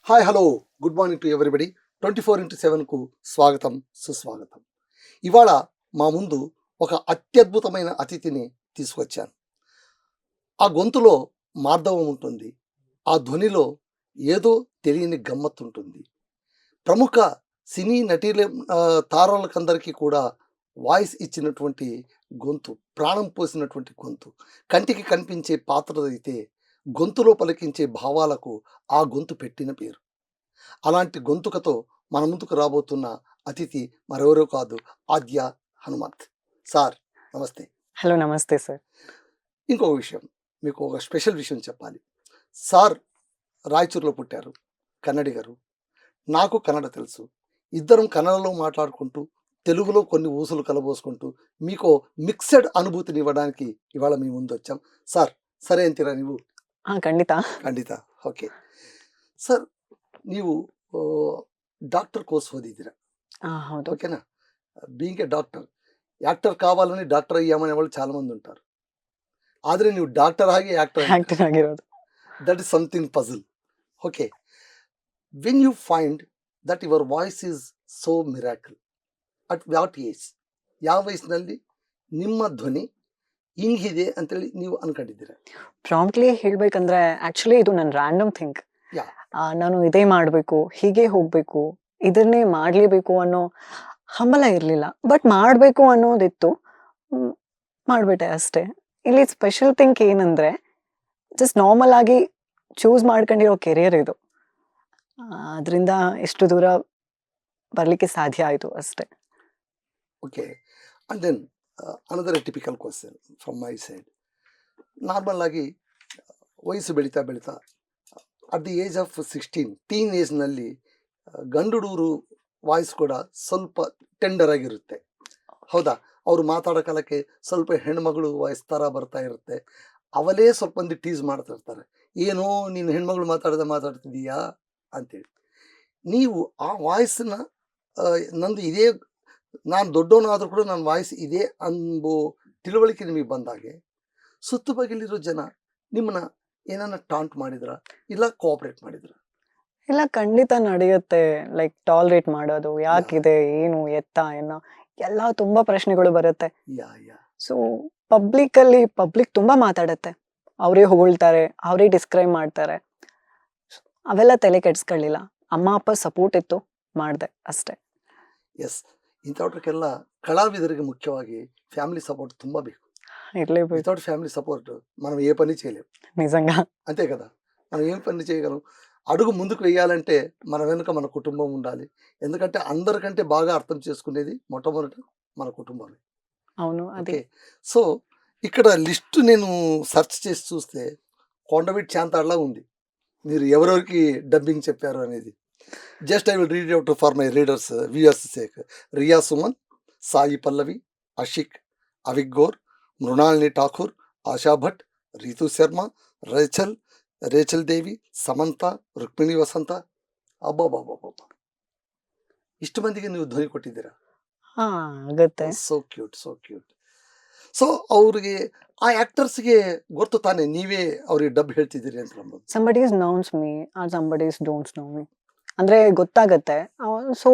Hi hello good morning to everybody 24x7కు స్వాగతం సుస్వాగతం. ఇవాళ మా ముందు ఒక అత్యద్భుతమైన అతిథిని తీసుకొచ్చాను. ఆ గొంతులో మార్దవం ఉంటుంది, ఆ ధ్వనిలో ఏదో తెలియని గమ్మత్తు ఉంటుంది. ప్రముఖ సినీ తారలకందరికీ కూడా వాయిస్ ఇచ్చినటువంటి గొంతు, ప్రాణం పోసినటువంటి గొంతు, కంటికి కనిపించే పాత్ర అయితే గొంతులో పలికించే భావాలకు ఆ గొంతు పెట్టిన పేరు. అలాంటి గొంతుకతో మన ముందుకు రాబోతున్న అతిథి మరెవరో కాదు, ఆద్య హనుమంత్. సార్ నమస్తే. హలో, నమస్తే సార్. ఇంకొక విషయం, మీకు ఒక స్పెషల్ విషయం చెప్పాలి. సార్ రాయచూరులో పుట్టారు, కన్నడి గారు. నాకు కన్నడ తెలుసు. ఇద్దరం కన్నడలో మాట్లాడుకుంటూ తెలుగులో కొన్ని ఊసులు కలబోసుకుంటూ మీకు మిక్సెడ్ అనుభూతిని ఇవ్వడానికి ఇవాళ మీ ముందు వచ్చాం. సార్ సరే అంತೀರಾ ನೀವು? ಖಂಡಿತ. ಖಂಡಿತ. ಓಕೆ ಸರ್, ನೀವು డాక్టర్ కోర్స్ ఓదిದ್ದೀರಾ, ಹೌದು. ఓకేనా? బీయింగ్ ఏ డాక్టర్, యాక్టర్ కావాలని డాక్టర్ అయ్యామనే వాళ్ళు చాలా మంది ఉంటారు. ಆದರೆ ನೀವು డాక్టర్ ಆಗಿ యాక్టర్ ಆಕ್ಟರ್ ಆಗಿರೋದು. That is something puzzle. Okay, when you find that your voice is so miracle, at what age, ಯಾವ ವಯಸ್ಸಿನಲ್ಲಿ ನಿಮ್ಮ ಧ್ವನಿ ಹಿಂಗಿದೆ ಅಂತೇಳಿ ನೀವು ಅನ್ಕೊಂಡಿದ್ದೀರಾ? ಪ್ರಾಂಪ್ಟ್ಲಿ ಹೇಳ್ಬೇಕಂದ್ರೆ ಆಕ್ಚುಲಿ ಇದು ನನ್ನ ರ್ಯಾಂಡಮ್ ಥಿಂಕ್. ಯಾ, ನಾನು ಇದೇ ಮಾಡಬೇಕು, ಹೀಗೆ ಹೋಗ್ಬೇಕು, ಇದನ್ನೇ ಮಾಡ್ಲೇಬೇಕು ಅನ್ನೋ ಹಂಬಲ ಇರಲಿಲ್ಲ. ಬಟ್ ಮಾಡಬೇಕು ಅನ್ನೋದಿತ್ತು, ಮಾಡ್ಬಿಟ್ಟೆ ಅಷ್ಟೇ. ಇಲ್ಲಿ ಸ್ಪೆಷಲ್ ಥಿಂಕ್ ಏನಂದ್ರೆ, ಜಸ್ಟ್ ನಾರ್ಮಲ್ ಆಗಿ ಚೂಸ್ ಮಾಡ್ಕೊಂಡಿರೋ ಕೆರಿಯರ್ ಇದು. ಅದರಿಂದ ಎಷ್ಟು ದೂರ ಬರ್ಲಿಕ್ಕೆ ಸಾಧ್ಯ ಆಯ್ತು ಅಷ್ಟೇ. Okay. And then another typical question from my side. Normal ಆಗಿ ವಯಸ್ಸು ಬೆಳೀತಾ ಬೆಳೀತಾ at the age of 16 teen ಏಜ್ನಲ್ಲಿ ಗಂಡುಡೂರು ವಾಯ್ಸ್ ಕೂಡ ಸ್ವಲ್ಪ ಟೆಂಡರ್ ಆಗಿರುತ್ತೆ, ಹೌದಾ? ಅವರು ಮಾತಾಡೋ ಕಾಲಕ್ಕೆ ಸ್ವಲ್ಪ ಹೆಣ್ಮಗಳು ವಾಯ್ಸ್ ಥರ ಬರ್ತಾ ಇರುತ್ತೆ. ಅವಲೇ ಸ್ವಲ್ಪ ಮಂದಿ ಟೀಸ್ ಮಾಡ್ತಾ ಇರ್ತಾರೆ, ಏನೋ ನೀನು ಹೆಣ್ಮಗಳು ಮಾತಾಡ್ತಿದ್ದೀಯಾ ಅಂತೇಳಿ. ನೀವು ಆ ವಾಯ್ಸನ್ನ ನಂದು ಇದೇ, ನಾನು ದೊಡ್ಡವನಾದರೂ ಕೂಡ ನನ್ನ ವಾಯ್ಸ್ ಇದೆ ಅನ್ನೋ ತಿಳುವಳಿಕೆ ನಿಮಗೆ ಬಂದಾಗೆ ಸುತ್ತಬಗಿಲಿರೋ ಜನ ನಿಮ್ಮನ್ನ ಏನನ್ನ ಟಾಂಟ್ ಮಾಡಿದ್ರ, ಇಲ್ಲ ಕೋಆಪರೇಟ್ ಮಾಡಿದ್ರ? ಇಲ್ಲ, ಖಂಡಿತ ನಡೆಯುತ್ತೆ. ಲೈಕ್ ಟಾಲರೇಟ್ ಮಾಡೋದು, ಯಾಕಿದೆ, ಏನು, ಎತ್ತ, ಎಲ್ಲ ತುಂಬಾ ಪ್ರಶ್ನೆಗಳು ಬರುತ್ತೆ. ಯಾ ಯಾ ಸೊ ಪಬ್ಲಿಕ್ ತುಂಬಾ ಮಾತಾಡತ್ತೆ, ಅವರೇ ಹೊಗಳ್ತಾರೆ, ಅವರೇ ಡಿಸ್ಕ್ರೈಬ್ ಮಾಡ್ತಾರೆ. ಅವೆಲ್ಲ ತಲೆ ಕೆಡ್ಸ್ಕೊಳ್ಳಿಲ್ಲ. ಅಮ್ಮ ಅಪ್ಪ ಸಪೋರ್ಟ್ ಇತ್ತು, ಮಾಡ್ದೆ ಅಷ್ಟೇ. ಎಸ್, ಇಂಥವ್ರಿಗೆಲ್ಲ కళావిదరికి ముఖ్యವಾಗಿ ఫ్యామిలీ సపోర్ట్ ತುಂಬ ಬೇಕು. ఇర్లేపోయి వితౌట్ ఫ్యామిలీ సపోర్ట్ మనం ఏ పని చేయలేం, నిజంగా. అంతే కదా? మనం ఏం పని చేయగలం? అడుగు ముందుకు వేయాలంటే మన వెనుక మన కుటుంబం ఉండాలి. ఎందుకంటే అందరికంటే బాగా అర్థం చేసుకునేది మొట్టమొదట మన కుటుంబమే. అవును, అది. ఓకే, సో ఇక్కడ లిస్ట్ నేను సెర్చ్ చేసి చూస్తే కొండవీటి శాంతాడులా ఉంది, మీరు ఎవరెవరికి డబ్బింగ్ చెప్పారు అనేది. Just I will read out for my readers viewers sake. Riya Suman, Sai Pallavi, Ashik, అవిగ్గోర్, మృణాలిని ఠాకూర్, ఆశా భట్, రీతు శర్మ, రేచల్ దేవి, సమంత, రుక్మిణి వసంత. ಅಬ್ಬಬ್ಬಬ್ಬಬ್ಬ, ಇಷ್ಟು ಮಂದಿಗೆ ನೀವು ಧ್ವನಿ ಕೊಟ್ಟಿದ್ದೀರಾ? ಹಾ, ಆಗುತ್ತೆ. So cute, so cute. So ಅವ್ರಿಗೆ, ಆ ಆಕ್ಟರ್ಸ್ಗೆ ಗೊತ್ತು ತಾನೆ ನೀವೇ ಅವ್ರಿಗೆ ಡಬ್ ಹೇಳ್ತಿದ್ದೀರಿ ಅಂತ ನಂಬೋದು. somebody knows me or somebody don't know me ಅಂದ್ರೆ ಗೊತ್ತಾಗತ್ತೆ. ಸೊ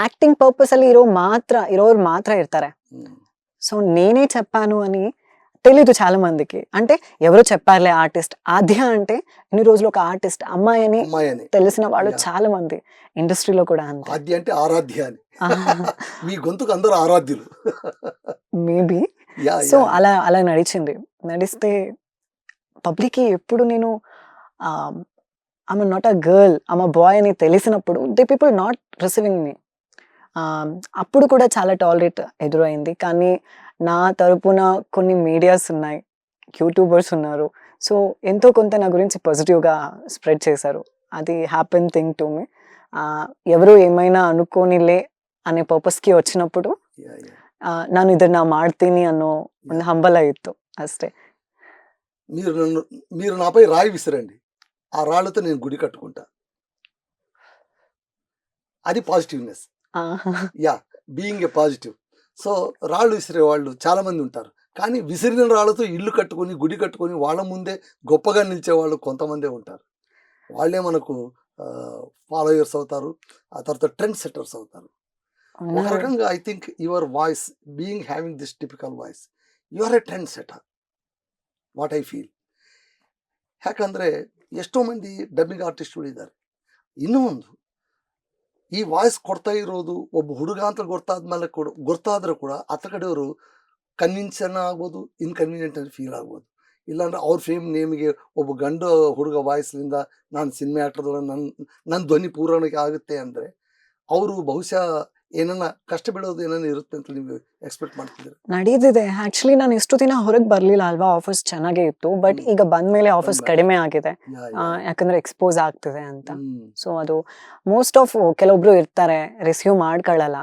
యాక్టింగ్ పర్పస్ ಅಲ್ಲಿ ఇరోరు మాత్ర ఇర్తారే. సో నేనే చెప్పాను అని తెలీదు చాలా మందికి. అంటే ఎవరో చెప్పారులే ఆర్టిస్ట్. ఆద్య అంటే ఇన్ని రోజులు ఒక ఆర్టిస్ట్, అమ్మాయి అని తెలిసిన వాళ్ళు చాలా మంది ఇండస్ట్రీలో కూడా. అంతే, ఆద్య అంటే ఆరాధ్య అని. మీ గొంతుకు అందరూ ఆరాధ్యులు మేబీ. సో అలా నడిస్తే పబ్లిక్ ఎప్పుడు నేను I'm not a girl, I'm a boy అని తెలిసినప్పుడు the people not receiving me. అప్పుడు కూడా చాలా టాలరేట్ ఎదురైంది. కానీ నా తరపున కొన్ని మీడియాస్ ఉన్నాయి, యూట్యూబర్స్ ఉన్నారు. సో ఎంతో కొంత నా గురించి పాజిటివ్గా స్ప్రెడ్ చేశారు. అది హ్యాపెన్ థింగ్ టు మీ. ఎవరు ఏమైనా అనుకోనిలే అనే ಪರ್ಪಸ್ಗೆ వచ్చినప్పుడు ನಾನು ಇದನ್ನ ಮಾಡ್ತೀನಿ ಅನ್ನೋ ಒಂದು ಹಂಬಲ ಇತ್ತು ಅಷ್ಟೇ. మీరు నాపై రాయి విసిరండి, ఆ రాళ్ళతో నేను గుడి కట్టుకుంటా. అది positiveness. Yeah, being a positive. So రాళ్ళు విసిరే వాళ్ళు చాలా మంది ఉంటారు, కానీ విసిరిన రాళ్ళతో ఇల్లు కట్టుకొని గుడి కట్టుకొని వాళ్ళ ముందే గొప్పగా నిలిచే వాళ్ళు కొంతమందే ఉంటారు. వాళ్ళే మనకు ఫాలోయర్స్ అవుతారు, ఆ తర్వాత ట్రెండ్ సెట్టర్స్ అవుతారు. ఒక ఉన్నారు. రకంగా I think your voice being having this typical voice, you are a trend setter, what I feel. ಯಾಕಂದರೆ ಎಷ್ಟೋ ಮಂದಿ ಡಬ್ಬಿಂಗ್ ಆರ್ಟಿಸ್ಟ್ಗಳು ಇದ್ದಾರೆ. ಇನ್ನೂ ಒಂದು, ಈ ವಾಯ್ಸ್ ಕೊಡ್ತಾ ಇರೋದು ಒಬ್ಬ ಹುಡುಗ ಅಂತ ಗೊತ್ತಾದ್ಮೇಲೆ ಕೂಡ, ಗೊತ್ತಾದರೂ ಕೂಡ ಆತ ಕಡೆಯವರು ಕನ್ವಿನ್ಸನ್ ಆಗ್ಬೋದು, ಇನ್ಕನ್ವೀನಿಯೆಂಟ್ ಅಂತ ಫೀಲ್ ಆಗ್ಬೋದು. ಇಲ್ಲಾಂದ್ರೆ ಅವ್ರ ಫೇಮ್ ನೇಮಿಗೆ ಒಬ್ಬ ಗಂಡು ಹುಡುಗ ವಾಯ್ಸ್ಲಿಂದ ನಾನು ಸಿನಿಮಾ ಆಕ್ಟರ್ದೊಳಗೆ ನನ್ನ ಧ್ವನಿ ಪೂರೈಕೆ ಆಗುತ್ತೆ ಅಂದರೆ ಅವರು ಬಹುಶಃ ಏನನ್ನ ಕಷ್ಟ ಬೀಳೋದು ಏನನ್ನ ಇರುತ್ತೆ ಅಂತ ನೀವು ಎಕ್ಸ್ಪೆಕ್ಟ್ ಮಾಡ್ತಿದ್ದೀರಾ? ನಡೀತಿದೆ. ಆಕ್ಚುಲಿ ನಾನು ಇಷ್ಟು ದಿನ ಹೊರಗೆ ಬರ್ಲಿಲ್ಲ ಅಲ್ವಾ, ಆಫರ್ಸ್ ಚೆನ್ನಾಗೇ ಇತ್ತು. ಬಟ್ ಹ್ಮ್. ಈಗ ಬಂದ್ಮೇಲೆ ಆಫರ್ಸ್ ಬಂದ್ಮೇಲೆ. ಕಡಿಮೆ ಆಗಿದೆ. ಯಾ ಯಾ ಯಾಕಂದ್ರೆ ಎಕ್ಸ್ಪೋಸ್ ಆಗ್ತಿದೆ ಅಂತ. ಹ್ಮ್ ಸೊ ಅದು ಮೋಸ್ಟ್ ಆಫ್ ಕೆಲವೊಬ್ರು ಇರ್ತಾರೆ ರಿಸೀವ್ ಮಾಡ್ಕೊಳ್ಳಲ್ಲ.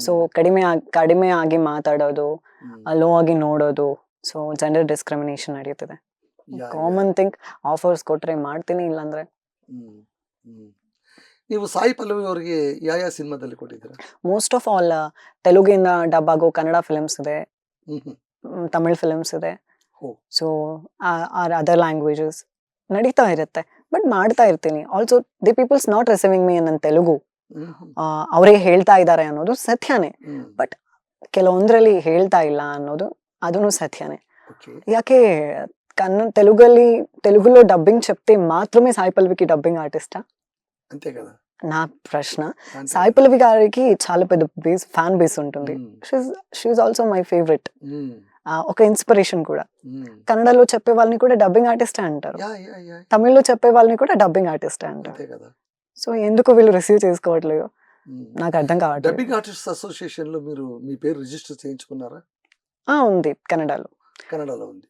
ಸೊ ಕಡಿಮೆ ಆಗಿ ಮಾತಾಡೋದು, ಲೋ ಆಗಿ ನೋಡೋದು. ಸೊ ಜೆಂಡರ್ ಡಿಸ್ಕ್ರಿಮಿನೇಷನ್ ನಡೀತಿದೆ. Common thing. ಆಫರ್ಸ್ ಕೊಟ್ರೆ ಮಾಡ್ತೀನಿ, ಇಲ್ಲಾಂದ್ರೆ ನೀವು ಸಾಯಿ ಪಲ್ಲವಿ ಅವರಿಗೆ ಯಾವ ಯಾವ ಸಿನಿಮಾದಲ್ಲಿ ಕೊಟ್ಟಿದ್ದೀರಾ? ಮೋಸ್ಟ್ ಆಫ್ ಆಲ್ ತೆಲುಗಿನ ಡಬ್ ಆಗೋ ಕನ್ನಡ ಫಿಲ್ಮ್ಸ್ ಇದೆ, ತಮಿಳ್ ಫಿಲ್ಮ್ಸ್ ಇದೆ. ಹೋ. ಸೊ ಆರ್ ಅದರ್ ಲ್ಯಾಂಗ್ವೇಜಸ್ ನಡೀತಾ ಇರುತ್ತೆ. ಬಟ್ ಮಾಡ್ತಾ ಇರ್ತೀನಿ. Also the peoples not receiving me ನನ್ನ ತೆಲುಗು. ಅವರೇ ಹೇಳ್ತಾ ಇದ್ದಾರೆ ಅನ್ನೋದು ಸತ್ಯನೇ. ಬಟ್ ಕೆಲವೊಂದ್ರಲ್ಲಿ ಹೇಳ್ತಾ ಇಲ್ಲ ಅನ್ನೋದು ಅದನ್ನು ಸತ್ಯನೇ. ఓకే. ಯಾಕೆ తెలుగులో డబ్బింగ్ చెప్తే మాత్రమే సాయి పల్లవికి డబ్బింగ్ ఆర్టిస్టా? అంతే కదా. నా ప్రశ్న. అంతే సాయి కదా. పల్లవి గారికి చాలా పెద్ద ఫ్యాన్ బేస్ ఉంటుంది. Hmm. She also my favourite. Hmm. ఒక ఇన్స్పిరేషన్ కూడా. మ్మ్. కన్నడలో చెప్పే వాళ్ళని కూడా డబ్బింగ్ ఆర్టిస్టే అంటారు. యా యా యా తమిళ్లో చెప్పే వాళ్ళని కూడా డబ్బింగ్ ఆర్టిస్టే అంటారు. అంతే కదా. సో ఎందుకు వీళ్ళు రిసీవ్ చేసుకోవట్లేదు నాకు అర్థం కావట్లేదు. డబ్బింగ్ ఆర్టిస్ట్ అసోసియేషన్ లో మీరు మీ పేరు రిజిస్టర్ చేయించుకున్నారా? ఉంది కన్నడలో. కన్నడలో ఉంది.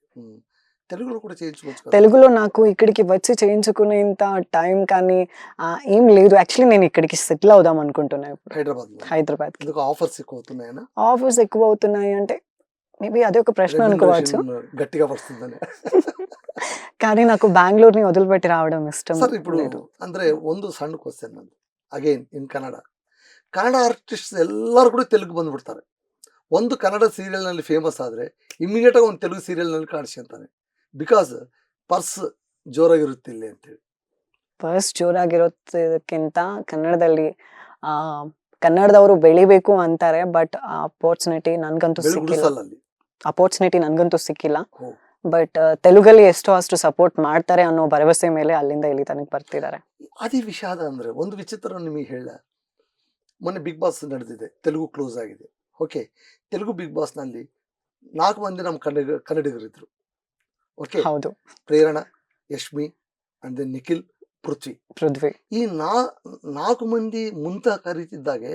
తెలుగులో కూడా చేయించుకోవచ్చు కదా. తెలుగులో నాకు ఇక్కడికి వచ్చి చేయించుకునేంత టైం కానీ ఏం లేదు. యాక్చువల్లీ నేను ఇక్కడికి సెటిల్ అవుదాం అనుకుంటున్నా ఇప్పుడు హైదరాబాద్ లో హైదరాబాద్కి. ఎందుకు ఆఫర్స్ ఎక్కువ అవుతున్నాయనా? ఆఫర్స్ ఎక్కువ అవుతున్నాయి అంటే మేబీ అదే ఒక ప్రశ్న అనుకోవచ్చు. రెమ్యునరేషన్ గట్టిగా పడుతుందని. కానీ నాకు బెంగళూరుని వదిలిపెట్టి రావడం ఇష్టం ಸರ್ ఇప్పుడు లేదు. ಅಂದ್ರೆ ಒಂದು ಸಣ್ಣ ಕ್ವಶನ್ ನಂದು ಅಗೈನ್ ಇನ್ ಕನ್ನಡ ಆರ್ಟಿಸ್ಟ್ ಎಲ್ಲರೂ ಕೂಡ ತೆಲುಗು ಬಂದ್ಬಿಡ್ತಾರೆ. ಒಂದು ಕನ್ನಡ ಸೀರಿಯಲ್ ನಲ್ಲಿ ಫೇಮಸ್ ಆದ್ರೆ ಇಮಿಡಿಯೇಟ್ ಆಗಿ ಒಂದು ತೆಲುಗು ಸೀರಿಯಲ್ ನಲ್ಲಿ ಕಾಣಿಸ್ಕೊಂತಾನೆ. ಬಿಕಾಸ್ ಪರ್ಸ್ ಜೋರಾಗಿರುತ್ತೆ ಇಲ್ಲಿ ಅಂತೇಳಿ. ಫಸ್ಟ್ ಜೋರಾಗಿರೋದಕ್ಕಿಂತ ಕನ್ನಡದಲ್ಲಿ ಕನ್ನಡದವರು ಬೆಳಿಬೇಕು ಅಂತಾರೆ. ಬಟ್ ಅಪೋರ್ಚುನಿಟಿ ನನ್ಗಂತೂ ಬೆಳಕು ಸಿಕ್ಕಿಲ್ಲ. ಗುಡಿಸಲ್ಲ ಅಲ್ಲಿ. ಅಪೋರ್ಚುನಿಟಿ ನನ್ಗಂತೂ ಸಿಕ್ಕಿಲ್ಲ. ಹೋ. ಬಟ್ ತೆಲುಗಲ್ಲಿ ಎಷ್ಟೋ ಅಷ್ಟು ಸಪೋರ್ಟ್ ಮಾಡ್ತಾರೆ ಅನ್ನೋ ಭರವಸೆ ಮೇಲೆ ಅಲ್ಲಿಂದ ಇಲ್ಲಿ ತನಕ ಬರ್ತಿದ್ದಾರೆ. ಅದೇ ವಿಷಾದ ಅಂದ್ರೆ ಒಂದು ವಿಚಿತ್ರ ನಿಮಗೆ ಹೇಳ, ಮೊನ್ನೆ ಬಿಗ್ ಬಾಸ್ ನಡೆದಿದೆ, ತೆಲುಗು ಕ್ಲೋಸ್ ಆಗಿದೆ. ಓಕೆ, ತೆಲುಗು ಬಿಗ್ ಬಾಸ್ ನಲ್ಲಿ 4 ಮಂದಿ ನಮ್ಮ ಕನ್ನಡಿಗರಿದ್ರು. ಓಕೆ, ಹೌದು. ಪ್ರೇರಣಾ, ಯಶ್ಮಿ ಅಂಡ್ ದೆನ್ ನಿಖಿಲ್, ಪೃಥ್ವಿ. ಈ 4 ಮಂದಿ ಮುಂತ ಕರೀತಿದ್ದಾಗೆ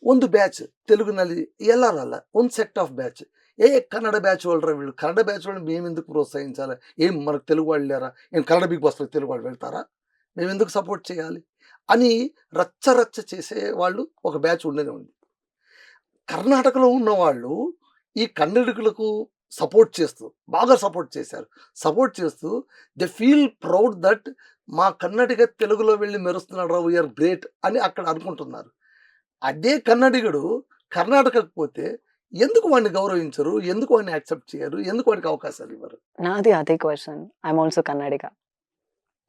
ಒಂದು ಬ್ಯಾಚ್ ತೆಲುಗಿನಲ್ಲಿ ಎಲ್ಲರಲ್ಲ, ಒಂದು set of batch Kannada batch వాళ్ళరా వీళ్ళు, కన్నడ బ్యాచ్ వాళ్ళని మేము ఎందుకు ప్రోత్సహించాలి? ఏం మనకు తెలుగు వాళ్ళు లేరా? ఏం కన్నడ బిగ్ బాస్లో తెలుగు వాళ్ళు వెళ్తారా? మేము ఎందుకు సపోర్ట్ చేయాలి అని రచ్చ చేసే వాళ్ళు ఒక బ్యాచ్ ఉండేది ఉంది. కర్ణాటకలో ఉన్న వాళ్ళు ఈ కన్నడికులకు సపోర్ట్ చేస్తూ బాగా సపోర్ట్ చేశారు. సపోర్ట్ చేస్తూ దే ఫీల్ ప్రౌడ్ దట్ మా కన్నడిగ తెలుగులో వెళ్ళి మెరుస్తున్నాడు రా, వీఆర్ గ్రేట్ అని అక్కడ అనుకుంటున్నారు. అదే కన్నడిగడు కర్ణాటకకు పోతే ఎందుకు వాడిని గౌరవించరు? ఎందుకు వాడిని యాక్సెప్ట్ చేయరు? ఎందుకు వాడికి అవకాశాలు ఇవ్వరు? నాది అదే question. I'm also Kannadiga.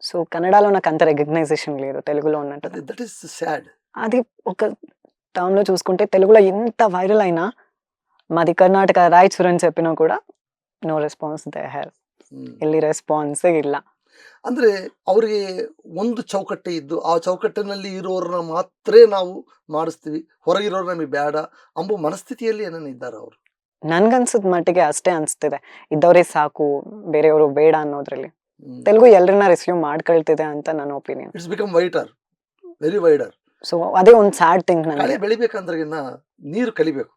So కన్నడలో నాకు అంత రికగ్నైజేషన్ లేదు తెలుగులో ఉన్నట్టు. That is sad. అది ఒక టర్మ్ లో చూసుకుంటే తెలుగులో ఎంత వైరల్ అయినా మాది కర్ణాటక ರಾಯಚೂರು అని చెప్పినా కూడా ನೋ ರೆಸ್ಪಾನ್ಸ್ ದೇ ಹ್ಯಾವ್. ಇಲ್ಲಿ ರೆಸ್ಪಾನ್ಸೇ ಇಲ್ಲ. ಅಂದ್ರೆ ಅವರಿಗೆ ಒಂದು ಚೌಕಟ್ಟೆ ಇದ್ದು ಆ ಚೌಕಟ್ಟಿನಲ್ಲಿ ಇರೋರನ್ನ ಮಾತ್ರ ನಾವು ಮಾಡಿಸ್ತೀವಿ, ಹೊರಗಿರೋರು ನಮಗೆ ಬೇಡ ಅಂಬೋ ಮನಸ್ಥಿತಿಯಲ್ಲಿ ಏನನ್ನ ಇದ್ದಾರೆ ಅವರು. ನನ್ಗನ್ಸದ್ ಮಟ್ಟಿಗೆ ಅಷ್ಟೇ ಅನ್ಸ್ತಿದೆ. ಇದ್ದವರೇ ಸಾಕು, ಬೇರೆಯವರು ಬೇಡ ಅನ್ನೋದ್ರಲ್ಲಿ ತೆಲುಗು ಎಲ್ಲರನ್ನ ರಿಸೀವ್ ಮಾಡ್ಕೊಳ್ತಿದೆ ಅಂತ ನನ್ನ opinion. It's become whiter, very wider. So ಅದೇ ಒಂದು ಸ್ಯಾಡ್ ಥಿಂಗ್. ಕಳೆ ನನಗೆ ಬೆಳಿಬೇಕಂದ್ರೆ ನೀರು ಕಲಿಬೇಕು.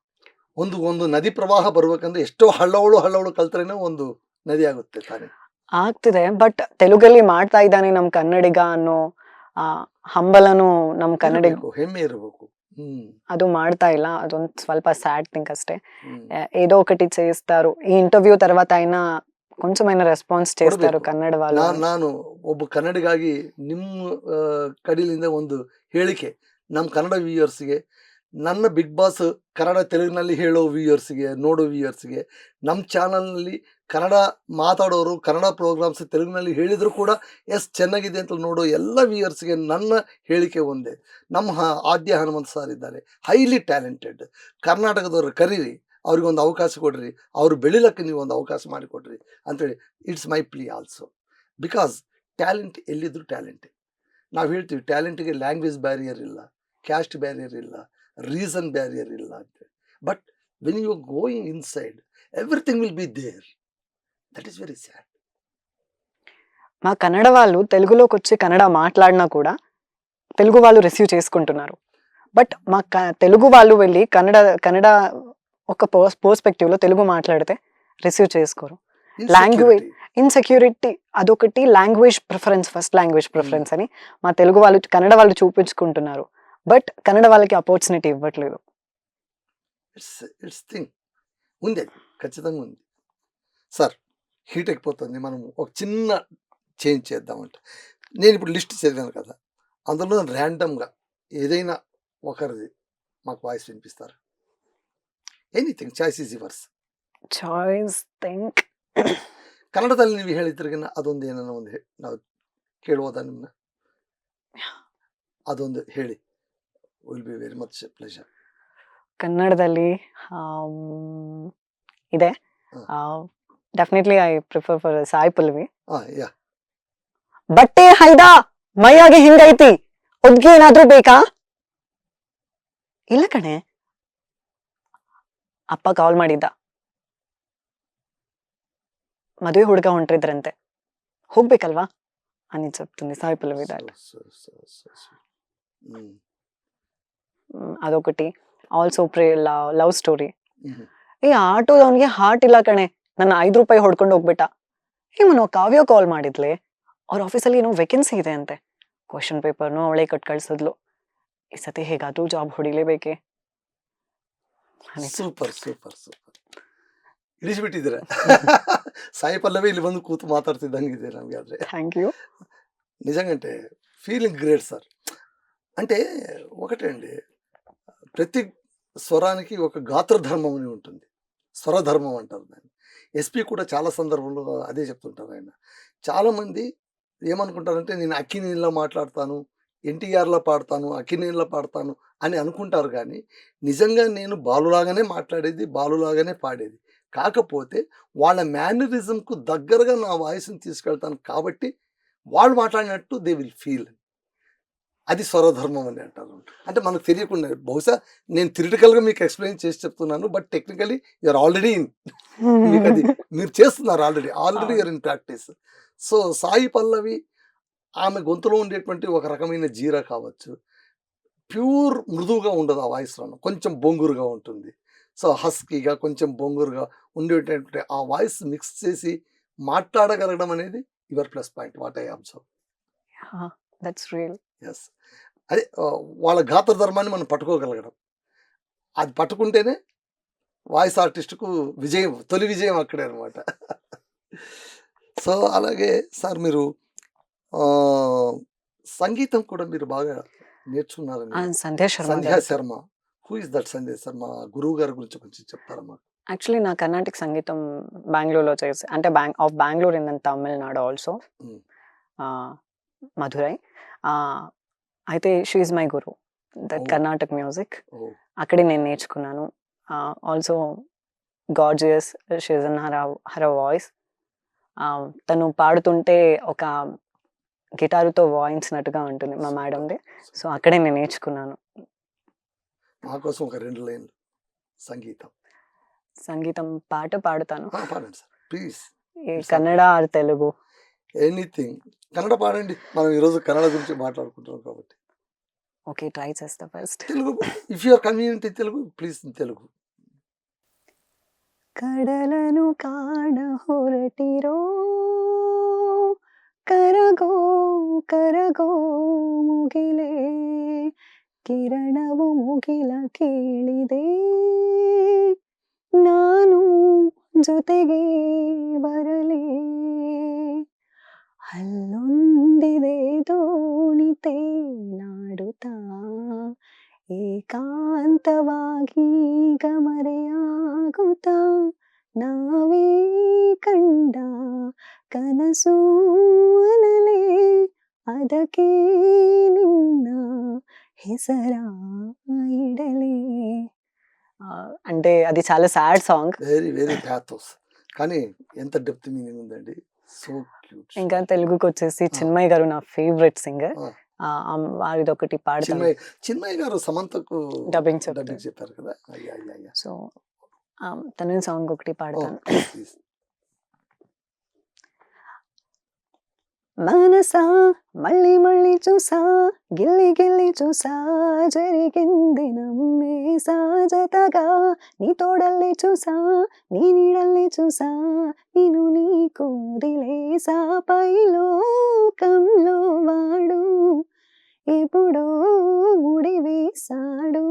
ಒಂದು ನದಿ ಪ್ರವಾಹ ಬರ್ಬೇಕಂದ್ರೆ ಎಷ್ಟೋ ಹಳ್ಳವಳು ಕಲ್ತ್ರೇನೆ ಒಂದು ನದಿ ಆಗುತ್ತೆ ತಾನೆ. ಆಗ್ತಿದೆ. ಬಟ್ ತೆಲುಗಲ್ಲಿ ಮಾಡ್ತಾ ಇದ್ದಾನೆ ನಮ್ ಕನ್ನಡಿಗ ಅನ್ನೋ ಹಂಬಲನು ನಮ್ ಕನ್ನಡಿಗ ಇರ್ಬೇಕು, ಹೆಮ್ಮೆ ಇರಬೇಕು. ಅದು ಮಾಡ್ತಾ ಇಲ್ಲ. అదొంత స్వల్ప సాడ్ థింగ్ అస్తే. ఏదో ఒకటి చేస్తారు. ఈ ఇంటర్వ్యూ తర్వాత అయినా కొంచెమైనా రెస్పాన్స్ చేస్తారు ಕೊಡ್ಬೇಕು. ಕನ್ನಡ వాళ్ళు. ನಾನು ಒಬ್ಬ ಕನ್ನಡಿಗಾಗಿ ನಿಮ್ಮ ಕಡೆಯಿಂದ ಒಂದು ಹೇಳಿಕೆ ನಮ್ಮ ಕನ್ನಡ ವ್ಯೂಯರ್ಸ್ಗೆ, ನನ್ನ ಬಿಗ್ ಬಾಸ್ ಕನ್ನಡ ತೆಲುಗಿನಲ್ಲಿ ಹೇಳೋ ವ್ಯೂಯರ್ಸ್ಗೆ, ನೋಡೋ ವ್ಯೂಯರ್ಸ್ಗೆ, ನಮ್ಮ ಚಾನಲ್ನಲ್ಲಿ ಕನ್ನಡ ಮಾತಾಡೋರು, ಕನ್ನಡ ಪ್ರೋಗ್ರಾಮ್ಸ್ ತೆಲುಗಿನಲ್ಲಿ ಹೇಳಿದ್ರು ಕೂಡ ಎಸ್ ಚೆನ್ನಾಗಿದೆ ಅಂತ ನೋಡೋ ಎಲ್ಲ ವ್ಯೂಯರ್ಸ್ಗೆ ನನ್ನ ಹೇಳಿಕೆ ಒಂದೇ. ನಮ್ಮ ಆದ್ಯ ಹನುಮಂತ್ ಸರ್ ಇದ್ದಾರೆ, ಹೈಲಿ ಟ್ಯಾಲೆಂಟೆಡ್. ಕರ್ನಾಟಕದವ್ರು ಕರೀರಿ, ಅವ್ರಿಗೊಂದು ಅವಕಾಶ ಕೊಡ್ರಿ, ಅವ್ರು ಬೆಳಿಲಕ್ಕೆ ನೀವು ಒಂದು ಅವಕಾಶ ಮಾಡಿಕೊಡ್ರಿ ಅಂತೇಳಿ it's my plea also. Because talent ಎಲ್ಲಿದ್ರು ಟ್ಯಾಲೆಂಟೇ. ನಾವು ಹೇಳ್ತೀವಿ ಟ್ಯಾಲೆಂಟಿಗೆ ಲ್ಯಾಂಗ್ವೇಜ್ ಬ್ಯಾರಿಯರ್ ಇಲ್ಲ, ಕ್ಯಾಸ್ಟ್ ಬ್ಯಾರಿಯರ್ ಇಲ್ಲ, ರೀಸನ್ ಬ್ಯಾರಿಯರ್ ಇಲ್ಲ ಅಂತೇಳಿ. But when you are going inside everything will be there. That is very sad. మా కన్నడ వాళ్ళు తెలుగులోకి వచ్చి కన్నడ మాట్లాడినా కూడా తెలుగు వాళ్ళు రిసీవ్ చేసుకుంటున్నారు. బట్ మా తెలుగు వాళ్ళు వెళ్ళి కన్నడ ఒక పర్స్పెక్టివ్ లో తెలుగు మాట్లాడితే రిసీవ్ చేసుకోరు. లాంగ్వేజ్ ఇన్సెక్యూరిటీ అదొకటి, language preference, first language preference అని మా తెలుగు వాళ్ళు కన్నడ వాళ్ళు చూపించుకుంటున్నారు. బట్ కన్నడ వాళ్ళకి ఆపర్చునిటీ ఇవ్వట్లేదు. ఇట్స్ థింగ్ ఉంది, ఖచ్చితంగా ఉంది సార్. హీట్ అయిపోతుంది, మనం ఒక చిన్న చేంజ్ చేద్దామంట. నేను ఇప్పుడు లిస్ట్ చదివాను కదా, అందులో ర్యాండమ్గా ఏదైనా ఒకరిది మాకు వాయిస్ వినిపిస్తారు. Anything, choice is yours. Choice think ಕನ್ನಡದಲ್ಲಿ ನೀವು ಹೇಳಿದ್ರಿಗಿನ ಅದೊಂದು ಏನೋ ಒಂದು ನಾವು ಕೇಳುವುದಾ ನಿಮ್ಮನ್ನ? ಅದೊಂದು ಹೇಳಿ, will be very much pleasure. ಕನ್ನಡದಲ್ಲಿ ಇದೆ, definitely I prefer for Sai Pallavi. Yeah. ಬಟ್ಟೆ ಹೈದ ಮೈಯಾಗೆ ಹಿಂಗೈತಿ, ಒದ್ಗೆ ಏನಾದ್ರೂ ಬೇಕಾ? ಇಲ್ಲ ಕಣೆ, ಅಪ್ಪ ಕಾಲ್ ಮಾಡಿದ್ದ, ಮದುವೆ ಹುಡುಗ ಹೊಂಟಿದ್ರಂತೆ, ಹೋಗ್ಬೇಕಲ್ವಾ అని చెప్తుంది సాయి పల్లవి. అదొకటి. Also love story. ಈ ಆಟೋದವನಿಗೆ ಹಾರ್ಟ್ ಇಲ್ಲ ಕಣೆ, ನನ್ನ 5 ರೂಪಾಯಿ ಹೊಡ್ಕೊಂಡು ಹೋಗ್ಬಿಟ್ಟ. ನಾವು ಕಾವ್ಯ ಕಾಲ್ ಮಾಡಿದ್ಲೆ, ಅವ್ರ ಆಫೀಸಲ್ಲಿ ಏನೋ ವೇಕೆನ್ಸಿ ಇದೆ ಅಂತೆ, ಕ್ವಶನ್ ಪೇಪರ್ನು ಅವಳೇ ಕಟ್ ಕಳ್ಸಿದ್ಲು. ಈ ಸತಿ ಹೇಗಾದ್ರೂ ಜಾಬ್ ಹೊಡಿಲೇಬೇಕೆ. ಸೂಪರ್ ಸೂಪರ್ ಸೂಪರ್, ಇಳಿಸ್ಬಿಟ್ಟಿದ್ದೀರ. ಸಾಯಿ ಪಲ್ಲವಿ ಇಲ್ಲಿ ಬಂದು ಕೂತು ಮಾತಾಡ್ತಿದ್ದಂಗಿದೆ ನಮಗೆ. ಆದರೆ ಥ್ಯಾಂಕ್ యూ. నిజంగంటే ఫీలింగ్ గ్రేట్ సార్. అంటే ఒకటే అండి, ప్రతి స్వరానికి ఒక గాత్రధర్మం అని ఉంటుంది, స్వరధర్మం అంటారు దాన్ని. ఎస్పీ కూడా చాలా సందర్భంలో అదే చెప్తుంటారు. ఆయన చాలామంది ఏమనుకుంటారంటే నేను అక్కినేనిలా మాట్లాడతాను, ఎన్టీఆర్లా పాడతాను, అక్కినేనిలా పాడతాను అని అనుకుంటారు. కానీ నిజంగా నేను బాలులాగానే మాట్లాడేది, బాలులాగానే పాడేది. కాకపోతే వాళ్ళ మేనరిజంకు దగ్గరగా నా వాయిస్ని తీసుకెళ్తాను కాబట్టి వాళ్ళు మాట్లాడినట్టు దే విల్ ఫీల్. అది స్వరధర్మం అని అంటారు. అంటే మనకు తెలియకుండా, బహుశా నేను థిరిటికల్గా మీకు ఎక్స్ప్లెయిన్ చేసి చెప్తున్నాను, but technically you're already in, మీకు అది మీరు చేస్తున్నారు already you're in practice. So Sai Pallavi ఆమె గొంతులో ఉండేటువంటి ఒక రకమైన జీరా కావచ్చు, ప్యూర్ మృదువుగా ఉండదు ఆ వాయిస్లో, కొంచెం బొంగురుగా ఉంటుంది. సో హస్కీగా కొంచెం బొంగురుగా ఉండేటటువంటి ఆ వాయిస్ మిక్స్ చేసి మాట్లాడగలగడం అనేది your plus point, what I observe. That's real. Yes, అదే వాళ్ళ గాత్ర ధర్మాన్ని మనం పట్టుకోగలగడం, అది పట్టుకుంటేనే వాయిస్ ఆర్టిస్ట్కు విజయం, తొలి విజయం అక్కడే అనమాట. సో అలాగే సార్ మీరు సంగీతం కూడా మీరు బాగా నేర్చుకున్నారని. సంధ్యా శర్మ, హూ ఇస్ దట్ సంధ్యా శర్మ? గురువు గారి గురించి కొంచెం చెప్తారా మాకు? యాక్చువల్లీ నా కర్ణాటక సంగీతం బెంగళూరులో చేసి, అంటే of Bengaluru in Tamil Nadu also, Madurai. అయితే she is my guru, that Karnataka music అక్కడే నేను నేర్చుకున్నాను. Also gorgeous, she is in her voice. తను పాడుతుంటే ఒక గిటారుతో వాయించినట్టుగా ఉంటుంది మా మేడంది. సో అక్కడే నేను నేర్చుకున్నాను. మా కోసం ఒక 2 లైన్లు సంగీతం పాట పాడుతాను. పాడండి sir please. Kannada or Telugu? Anything, Kannada పాడండి. మనం ఈరోజు కన్నడ గురించి మాట్లాడుకుంటున్నాం కాబట్టి. ఓకే, ట్రై చేస్తా. First Telugu, if you are convenient in Telugu, please Telugu. కడలను కాడ ಹೊರಟಿರೋ ಕರಗೋ ಕರಗೋ ಮುಗಿಲೇ, ಕಿರಣವು ಮುಗಿಲ ಕೇಳಿದೆ, ನಾನು ಜೊತೆಗೆ ಬರಲೇ, ಅಲ್ಲೊಂದಿದೆ ದೋಣಿ ತೇಲಾಡುತ್ತಾ ಏಕಾಂತವಾಗಿ ಗಮರೆಯಾಗುತ್ತಾ, ನಾವೇ ಕಣ್ಣ ಕನಸು ಅನಲೇ ಅದಕ್ಕೆ ನಿನ್ನ ಹೆಸರ ಇಡಲೇ. అంటే అది చాలా sad song. Very very pathos, కానీ ఎంత డెప్త్ మీనింగ్ ఉందండి. So cute. ఇంకా తెలుగుకి వచ్చేసి చిన్మయ్య గారు నా ఫేవరెట్ సింగర్. వారిది ఒకటి పాడతాను. చిన్మయ్య గారు సమంతకు డబ్బింగ్ డబ్బింగ్ చెప్పారు కదా. సో తన సాంగ్ ఒకటి పాడతాను. మనసా మళ్ళీ మళ్ళీ చూసా, గిల్లి గిల్లి చూసా, జరిగింది నమ్మేసా, జతగా నీ తోడల్లి చూసా, నీ నీడల్లి చూసా, నేను నీకు వదిలేసా, పైలోకంలో వాడు ఎప్పుడో ముడి వేశాడు,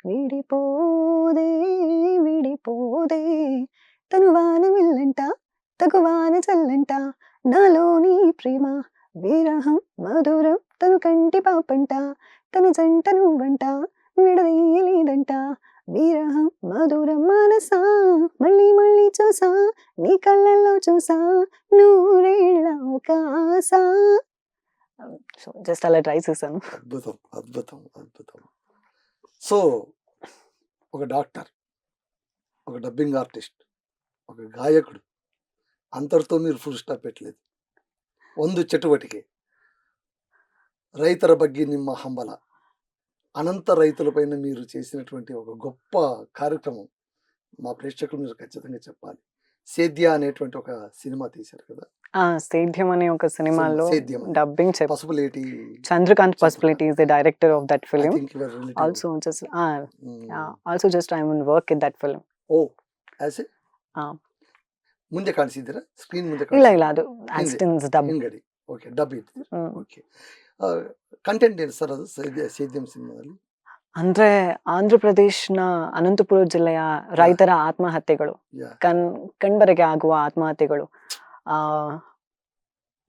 విడిపోదే విడిపోదే, తను వాన వెళ్ళంట తగువాన చల్లంట, నాలోని ప్రేమ విరహం మధురం, తను కంటి పాపంట, తన జంట నువ్వంట, విడదీయలేదంట, విరహం మధురం. మనసా మళ్ళీ మళ్ళీ చూసా, నీ కళ్ళల్లో చూసా, నూరేళ్ళ ఒక ఆశ. సో జస్ట్ అలా ట్రై చేశాను. అద్భుతం అద్భుతం అద్భుతం. సో ఒక డాక్టర్, ఒక డబ్బింగ్ ఆర్టిస్ట్, ఒక గాయకుడు, అంతటితో మీరు ఫుల్ స్టాప్ పెట్టలేదు. ಒಂದು ಚಟುವಟಿಕೆ రైతర ಬಗ್ಗೆ ನಿಮ್ಮ ಹಂಬಲ, అనంత రైతులపైన మీరు చేసినటువంటి ఒక గొప్ప కార్యక్రమం మా ప్రేక్షకులు మీరు ఖచ్చితంగా చెప్పాలి. సేద్య అనేటువంటి ఒక సినిమా తీశారు కదా. సేద్యం అనే ఒక సినిమాలో సేద్యం dubbing Pasupuleti Chandrakanth Pasupuleti is the director of that I film. think you were relative. Also just I'm in work in that film. Oh, as a ಮುಂದೆ ಕಾಣಿಸಿದ್ದೀರಾ? ಸ್ಕ್ರೀನ್ ಮುಂದೆ ಇಲ್ಲ ಅದು ಆಕ್ಸಿಡೆಂಟ್ಸ್ ಡಬ್ ಹಿಂಗಡಿ. ಓಕೆ, ಡಬ್ ಇತ್ತು. ಓಕೆ, ಕಂಟೆಂಟ್ ಏನು ಸರ್ ಅದು ಸೇದ್ಯಂ ಸಿನಿಮಾದಲ್ಲಿ? ಅಂದ್ರೆ ಆಂಧ್ರಪ್ರದೇಶ್ನ ಅನಂತಪುರ ಜಿಲ್ಲೆಯ ರೈತರ ಆತ್ಮಹತ್ಯೆಗಳು, ಕಣ್ಬರೆಗೆ ಆಗುವ ಆತ್ಮಹತ್ಯೆಗಳು,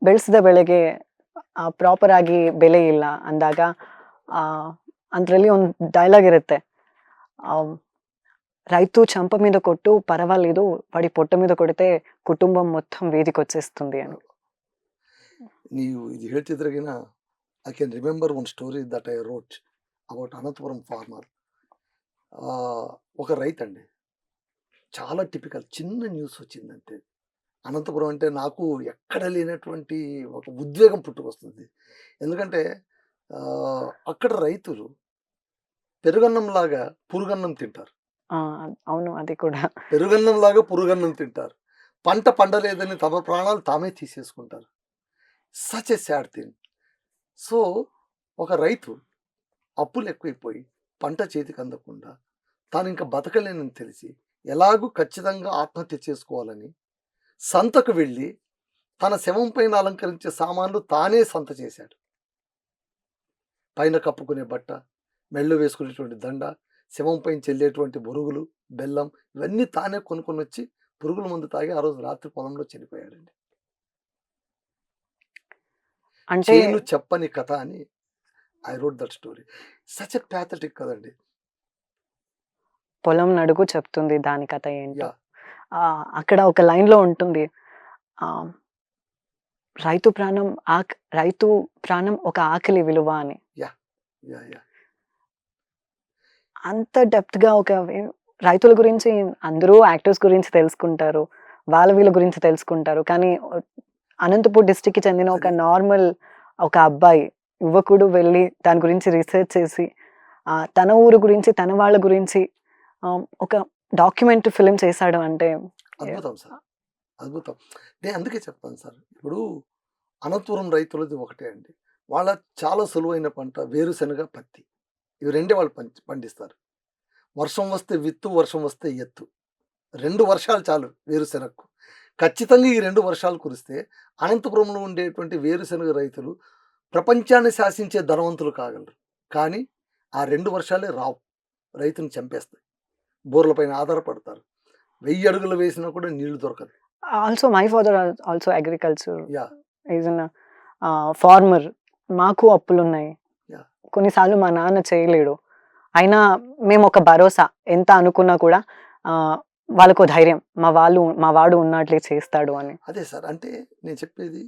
ಬೆಳೆಸಿದ ಬೆಳೆಗೆ ಪ್ರಾಪರ್ ಆಗಿ ಬೆಲೆ ಇಲ್ಲ ಅಂದಾಗ ಅದರಲ್ಲಿ ಒಂದು ಡೈಲಾಗ್ ಇರುತ್ತೆ, రైతు చెంప మీద కొట్టు పర్వాలేదు, వాడి పొట్ట మీద కొడితే కుటుంబం మొత్తం వీధికి వచ్చేస్తుంది అని. ನೀವು ಇದು ಹೇಳ್ತಿದ್ರಾಗಿನ I can remember one story that I wrote about Anantapuram farmer. ఒక రైతు అండి, చాలా టిపికల్. చిన్న న్యూస్ వచ్చిందంటే అనంతపురం అంటే నాకు ఎక్కడ లేనటువంటి ఒక ఉద్వేగం పుట్టుకొస్తుంది. ఎందుకంటే అక్కడ రైతులు పెరుగన్నంలాగా పురుగన్నం తింటారు. అవును, అది కూడా పెరుగన్నంలాగా పురుగన్నం తింటారు. పంట పండలేదని తమ ప్రాణాలు తామే తీసేసుకుంటారు. Such a sad thing. So ఒక రైతు అప్పులు ఎక్కువైపోయి పంట చేతికి అందకుండా తాను ఇంకా బతకలేనని తెలిసి ఎలాగూ ఖచ్చితంగా ఆత్మహత్య చేసుకోవాలని సంతకు వెళ్ళి తన శవం పైన అలంకరించే సామాన్లు తానే సంత చేశాడు. పైన కప్పుకునే బట్ట, మెళ్ళు వేసుకునేటువంటి దండ, శవం పైన చెల్లేటువంటి బొరుగులు, బెల్లం, ఇవన్నీ తానే కొనుక్కొని వచ్చి పురుగుల మందు తాగి ఆ రోజు రాత్రి పొలంలో చనిపోయాడండి. అంటే నేను చెప్పని కథ అని I wrote that story. Such a pathetic కదండి. పొలం నడుగు చెప్తుంది దాని కథ ఏంటో. అక్కడ ఒక లైన్ లో ఉంటుంది, రైతు ప్రాణం ఒక ఆకలి విలువ అని. అంత డెప్త్ గా ఒక రైతుల గురించి అందరూ యాక్టర్స్ గురించి తెలుసుకుంటారు, వీళ్ళ గురించి తెలుసుకుంటారు, కానీ అనంతపూర్ డిస్ట్రిక్ట్ కి చెందిన ఒక నార్మల్ ఒక అబ్బాయి యువకుడు వెళ్ళి దాని గురించి రీసెర్చ్ చేసి తన ఊరు గురించి తన వాళ్ళ గురించి ఒక డాక్యుమెంటరీ ఫిల్మ్ చేశాడు అంటే అద్భుతం సార్, అద్భుతం. నేను అందుకే చెప్తాను సార్, ఇప్పుడు అనంతపురం రైతులది ఒకటే అండి. వాళ్ళ చాలా సులువైన పంట వేరుశనగ, పత్తి, ఇవి రెండే వాళ్ళు పండిస్తారు. వర్షం వస్తే విత్తు, వర్షం వస్తే ఎత్తు. 2 వర్షాలు చాలు వేరుశనగకు. ఖచ్చితంగా ఈ 2 వర్షాలు కురిస్తే అనంతపురంలో ఉండేటువంటి వేరుశనగ రైతులు ప్రపంచాన్ని శాసించే ధనవంతులు కాగలరు. కానీ ఆ 2 వర్షాలే రావు, రైతుని చంపేస్తాయి. బోర్ల పైన ఆధారపడతారు. 1000 అడుగులు వేసినా కూడా నీళ్లు దొరకదు. Also my father also agriculture is an farmer. మాకు అప్పులు ఉన్నాయి, కొన్నిసార్లు మా నాన్న చేయలేడు, అయినా మేము ఒక భరోసా ఎంత అనుకున్నా కూడా వాళ్ళకో ధైర్యం. మా వాడు ఉన్నట్లే చేస్తాడు అని. అదే సార్. అంటే నేను చెప్పేది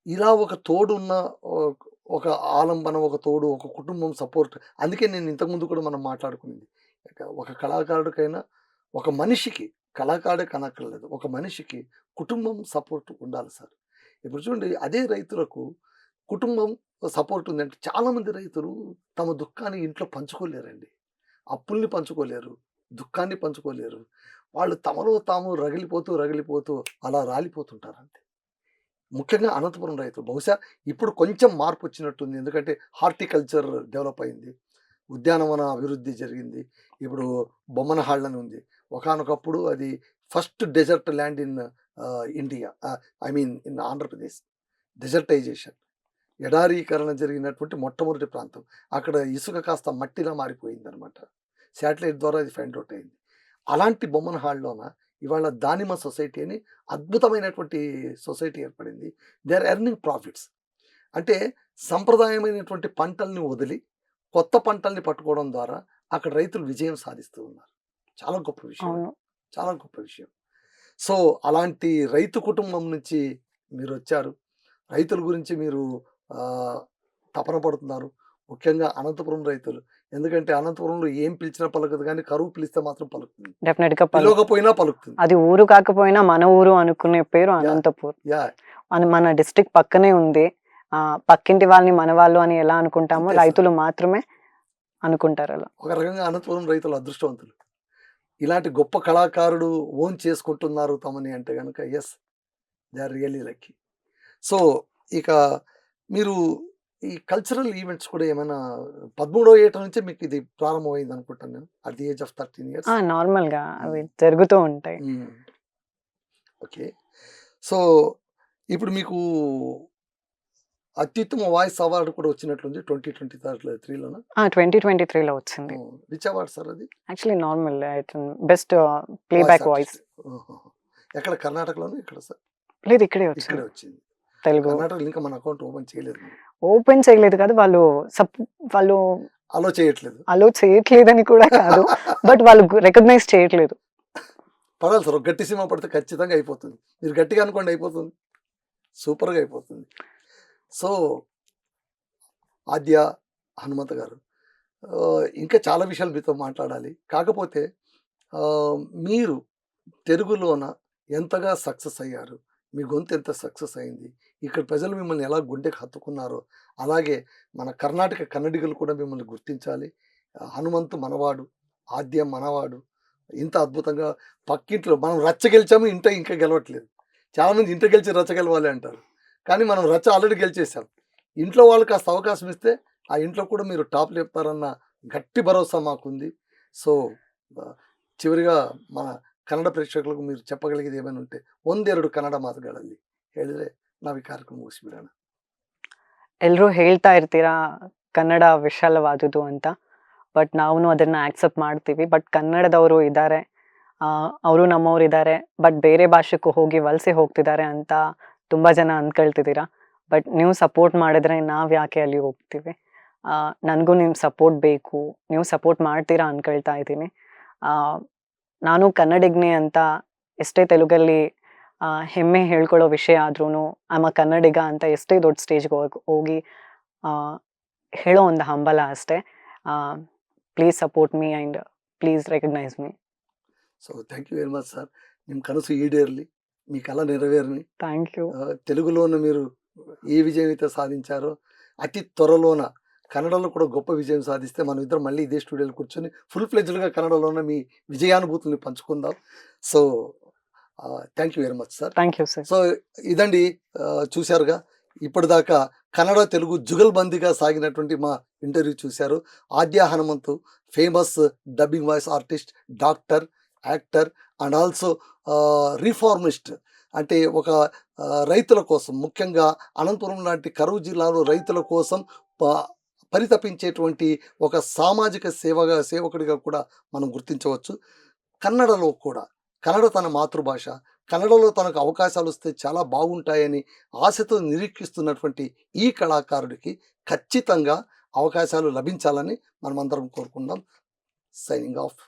ఇలా ఒక తోడున్న ఒక్ ఒక ఆలంబన, ఒక తోడు, ఒక కుటుంబం సపోర్ట్. అందుకే నేను ఇంతకుముందు కూడా మనం మాట్లాడుకునింది. ఒక కళాకారుడికైనా, ఒక మనిషికి కళాకారుడే కనక్కర్లేదు. ఒక మనిషికి కుటుంబం సపోర్ట్ ఉండాలి సార్. ఇప్పుడు చూడండి అదే రైతులకు కుటుంబం సపోర్ట్ ఉందంటే చాలామంది రైతులు తమ దుఃఖాన్ని ఇంట్లో పంచుకోలేరండి. అప్పుల్ని పంచుకోలేరు. దుఃఖాన్ని పంచుకోలేరు. వాళ్ళు తమలో తాము రగిలిపోతూ, రగిలిపోతూ అలా రాలిపోతుంటారంతే. ముఖ్యంగా అనంతపురం రైతులు. బహుశా ఇప్పుడు కొంచెం మార్పొచ్చినట్టుంది. ఎందుకంటే హార్టికల్చర్ డెవలప్ అయింది. ఉద్యానవన అభివృద్ధి జరిగింది. ఇప్పుడు బొమ్మనహాళ్ అని ఉంది. ఒకానొకప్పుడు అది first desert land in India. I mean in Andhra Pradesh. Desertization. ఎడారీకరణ జరిగినటువంటి మొట్టమొదటి ప్రాంతం. అక్కడ ఇసుక కాస్త మట్టిలా మారిపోయిందనమాట. శాటిలైట్ ద్వారా అది ఫైండ్ ఔట్ అయింది. అలాంటి బొమ్మనహాళ్‌లోన ఇవాళ దానిమ్మ సొసైటీ అని అద్భుతమైనటువంటి సొసైటీ ఏర్పడింది. They are earning profits. అంటే సంప్రదాయమైనటువంటి పంటల్ని వదిలి కొత్త పంటల్ని పట్టుకోవడం ద్వారా అక్కడ రైతులు విజయం సాధిస్తూ ఉన్నారు. చాలా గొప్ప విషయం. అవును. చాలా గొప్ప విషయం. సో, అలాంటి రైతు కుటుంబం నుంచి మీరొచ్చారు. రైతుల గురించి మీరు తపన పడుతున్నారు. ముఖ్యంగా అనంతపురం రైతులు. ఎందుకంటే అనంతపురంలో ఏం పిలిచినా పలకదు గానీ, కరువు పిలిస్తే మాత్రం పలుకుతుంది. డెఫినెట్‌గా పిలవకపోయినా పలుకుతుంది. అది ఊరు కాకపోయినా మన ఊరు అనుకునే పేరు యాహ్! అనంతపూర్. యాహ్! మన డిస్ట్రిక్ట్ పక్కనే ఉంది. పక్కింటి వాళ్ళని మన వాళ్ళు అని ఎలా అనుకుంటామో అంతే సార్. రైతులు మాత్రమే అనుకుంటారు అలా. ఒక రకంగా అనంతపురం రైతులు అదృష్టవంతులు. ఇలాంటి గొప్ప కళాకారుడు ఓన్ చేసుకుంటున్నారు తమని అంటే గనక yes. They are really lucky. So, ఇక మీరు ఈ కల్చరల్ ఈవెంట్స్ కూడా ఏమైనా 13వ ఏట నుంచే మీకిది ప్రారంభమైందనుకుంటాను నేను. At the age of 13 years. నార్మల్‌గా అవి జరుగుతూ ఉంటాయి. హ్మ్. ఓకే. సో, ఇప్పుడు మీకు అత్యుత్తమ వాయిస్ అవార్డ్ కూడా వచ్చినట్లుంది 2023లోన. 2023లో వచ్చింది. విచ్ అవార్డ్ సార్ అది? Actually normal best play voice back voice. Artist. ఓహోహో! ఎక్కడ కర్ణాటకలోనా? ఎక్కడ సార్? లేదు ఇక్కడే ఇక్కడే వచ్చింది. వచ్చింది. తెలుగు. కర్ణాటకలో ఇంకా మన అకౌంట్ ఓపెన్ చేయలేదు మనం. ఓపెన్ చేయలేదు కాదు. వాళ్ళు అలో చేయట్లేదు. అలో చేయట్లేదని కూడా కాదు. బట్ వాళ్ళు రికగ్నైజ్ చేయట్లేదు. పడాలి సార్. ఒక గట్టి సినిమా పడితే ఖచ్చితంగా అయిపోతుంది. మీరు గట్టిగా అనుకోండి అయిపోతుంది. సూపర్‌గా అయిపోతుంది. సో, ఆద్య హనుమంత్ గారు ఇంకా చాలా విషయాలు మీతో మాట్లాడాలి. కాకపోతే మీరు తెలుగులోన ఎంతగా సక్సెస్ అయ్యారు? మీ గొంతు ఎంత సక్సెస్ అయింది? ఇక్కడ ప్రజలు మిమ్మల్ని ఎలా గుండెకి హత్తుకున్నారో, అలాగే మన కర్ణాటక కన్నడిగులు కూడా మిమ్మల్ని గుర్తించాలి. హనుమంతు మనవాడు, ఆద్య మనవాడు. ఇంత అద్భుతంగా పక్కింట్లో మనం రచ్చ గెలిచాము, ఇంట ఇంకా గెలవట్లేదు. చాలామంది ఇంట గెలిచి రచ్చ గెలవాలి అంటారు. కానీ మనం రచ్చ ఆల్రెడీ గెలిచేసాం. ఇంట్లో వాళ్ళు కాస్త అవకాశం ఇస్తే ఆ ఇంట్లో కూడా మీరు టాప్ లేపుతారన్న గట్టి భరోసా మాకుంది. సో, చివరిగా మన ಕನ್ನಡ ಪ್ರೇಕ್ಷಕರಿಗೆ మీరు చెప్పగలిగేది ఏమైనా ఉంటే ಒಂದೆರಡು ಕನ್ನಡ ಮಾತುಗಳಲ್ಲಿ ಹೇಳಿದ್ರೆ ನಾವು ಈ ಕಾರ್ಯಕ್ರಮ ಮುಗಿಸ್ಬಿಡೋಣ. ಎಲ್ಲರೂ ಹೇಳ್ತಾ ಇರ್ತೀರಾ ಕನ್ನಡ ವಿಶಾಲವಾದುದು ಅಂತ. ಬಟ್ ನಾವು ಅದನ್ನ ಆಕ್ಸೆಪ್ಟ್ ಮಾಡ್ತೀವಿ. ಬಟ್ ಕನ್ನಡದವರು ಇದ್ದಾರೆ, ಅವರು ನಮ್ಮವ್ರು ಇದ್ದಾರೆ. ಬಟ್ ಬೇರೆ ಭಾಷೆಗೂ ಹೋಗಿ ವಲಸೆ ಹೋಗ್ತಿದ್ದಾರೆ ಅಂತ ತುಂಬ ಜನ ಅಂದ್ಕೊಳ್ತಿದ್ದೀರಾ. ಬಟ್ ನೀವು ಸಪೋರ್ಟ್ ಮಾಡಿದ್ರೆ ನಾವು ಯಾಕೆ ಅಲ್ಲಿ ಹೋಗ್ತೀವಿ. ನನಗೂ ನಿಮ್ಮ ಸಪೋರ್ಟ್ ಬೇಕು. ನೀವು ಸಪೋರ್ಟ್ ಮಾಡ್ತೀರಾ ಅಂದ್ಕೊಳ್ತಾ ಇದ್ದೀನಿ. ನಾನು ಕನ್ನಡಿಗನೇ ಅಂತ ಎಷ್ಟೇ ತೆಲುಗಲ್ಲಿ ಹೆಮ್ಮೆ ಹೇಳ್ಕೊಳ್ಳೋ ವಿಷಯ ಆದ್ರೂ ಆಮ ಕನ್ನಡಿಗ ಅಂತ ಎಷ್ಟೇ ದೊಡ್ಡ ಸ್ಟೇಜ್ಗೆ ಹೋಗಿ ಹೇಳೋ ಒಂದು ಹಂಬಲ ಅಷ್ಟೇ. Please support me and please recognise me. So thank you very much sir. ನಿಮ್ಮ కనసు ఈడేర్ಲಿ, మీ కళ నెరవేరని. Thank you. తెలుగులోన మీరు ఏ విజయం అయితే సాధించారో అతి త్వరలోన కన్నడలో కూడా గొప్ప విజయం సాధిస్తే మనం ఇద్దరం మళ్ళీ ఇదే స్టూడియోలో కూర్చొని ఫుల్ ఫ్లెడ్జ్డ్గా కన్నడలోన మీ విజయానుభూతుల్ని పంచుకుందాం. So thank you very much sir. Thank you sir. So ఇదండి, చూశారుగా ఇప్పటిదాకా కన్నడ తెలుగు జుగల్బందీగా సాగినటువంటి మా ఇంటర్వ్యూ చూశారు. Adya Hanumanthu famous dubbing voice artist, doctor, actor and also reformist. అంటే ఒక రైతుల కోసం, ముఖ్యంగా అనంతపురం లాంటి కరువు జిల్లాలో రైతుల కోసం పరితపించేటువంటి ఒక సామాజిక సేవకుడిగా కూడా మనం గుర్తించవచ్చు. కన్నడలో కూడా, కన్నడ తన మాతృభాష, కన్నడలో తనకు అవకాశాలు వస్తే చాలా బాగుంటాయని ఆశతో నిరీక్షిస్తున్నటువంటి ఈ కళాకారుడికి ఖచ్చితంగా అవకాశాలు లభించాలని మనమందరం కోరుకుందాం. Signing off.